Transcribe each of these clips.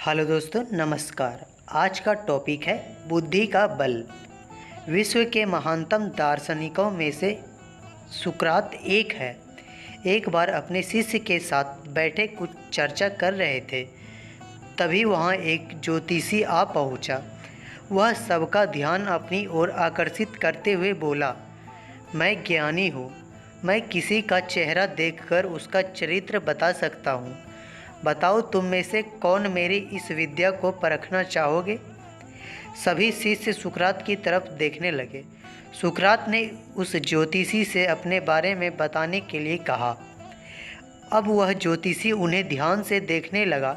Hello दोस्तों, नमस्कार। आज का टॉपिक है बुद्धि का बल। विश्व के महानतम दार्शनिकों में से सुकरात एक है। एक बार अपने शिष्य के साथ बैठे कुछ चर्चा कर रहे थे, तभी वहाँ एक ज्योतिषी आ पहुँचा। वह सबका ध्यान अपनी ओर आकर्षित करते हुए बोला, मैं ज्ञानी हूँ। मैं किसी का चेहरा देखकर उसका चरित्र बता सकता हूँ। बताओ, तुम में से कौन मेरी इस विद्या को परखना चाहोगे? सभी शिष्य सुकरात की तरफ देखने लगे। सुकरात ने उस ज्योतिषी से अपने बारे में बताने के लिए कहा। अब वह ज्योतिषी उन्हें ध्यान से देखने लगा।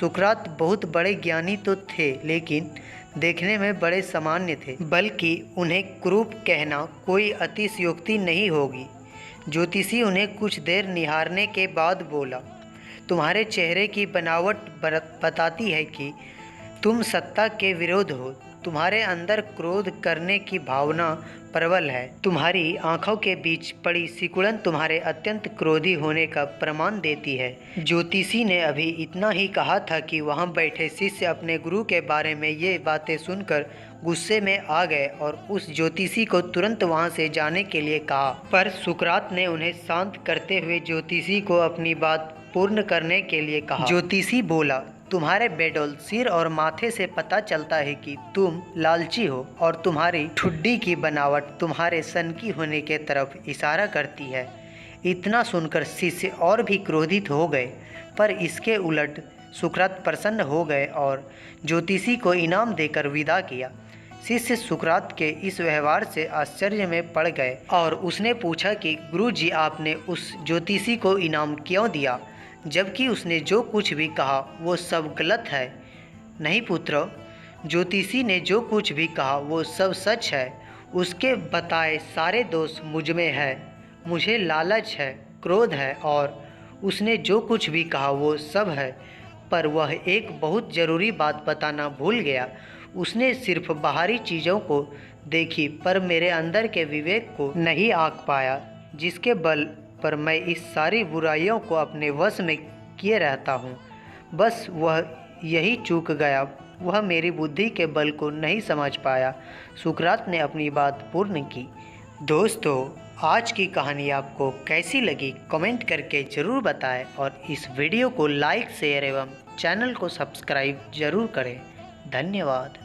सुकरात बहुत बड़े ज्ञानी तो थे, लेकिन देखने में बड़े सामान्य थे, बल्कि उन्हें कुरूप कहना कोई अतिशयोक्ति नहीं होगी। ज्योतिषी उन्हें कुछ देर निहारने के बाद बोला, तुम्हारे चेहरे की बनावट बताती है कि तुम सत्ता के विरोध हो। तुम्हारे अंदर क्रोध करने की भावना प्रबल है। तुम्हारी आंखों के बीच पड़ी सिकुड़न तुम्हारे अत्यंत क्रोधी होने का प्रमाण देती है। ज्योतिषी ने अभी इतना ही कहा था कि वहां बैठे शिष्य अपने गुरु के बारे में ये बातें सुनकर गुस्से में आ गए और उस ज्योतिषी को तुरंत वहां से जाने के लिए कहा। पर सुकरात ने उन्हें शांत करते हुए ज्योतिषी को अपनी बात पूर्ण करने के लिए कहा। ज्योतिषी बोला, तुम्हारे बेडौल सिर और माथे से पता चलता है कि तुम लालची हो और तुम्हारी ठुड्डी की बनावट तुम्हारे सनकी होने के तरफ इशारा करती है। इतना सुनकर शिष्य और भी क्रोधित हो गए, पर इसके उलट सुकरात प्रसन्न हो गए और ज्योतिषी को इनाम देकर विदा किया। शिष्य सुकरात के इस व्यवहार से आश्चर्य में पड़ गए और उसने पूछा कि गुरुजी, आपने उस ज्योतिषी को इनाम क्यों दिया, जबकि उसने जो कुछ भी कहा वो सब गलत है? नहीं पुत्र, ज्योतिषी ने जो कुछ भी कहा वो सब सच है। उसके बताए सारे दोष मुझ में है। मुझे लालच है, क्रोध है और उसने जो कुछ भी कहा वो सब है। पर वह एक बहुत ज़रूरी बात बताना भूल गया। उसने सिर्फ बाहरी चीज़ों को देखी, पर मेरे अंदर के विवेक को नहीं आंक पाया, जिसके बल पर मैं इस सारी बुराइयों को अपने वश में किए रहता हूँ। बस वह यही चूक गया, वह मेरी बुद्धि के बल को नहीं समझ पाया। सुकरात ने अपनी बात पूर्ण की। दोस्तों, आज की कहानी आपको कैसी लगी कमेंट करके ज़रूर बताएं और इस वीडियो को लाइक, शेयर एवं चैनल को सब्सक्राइब ज़रूर करें। धन्यवाद।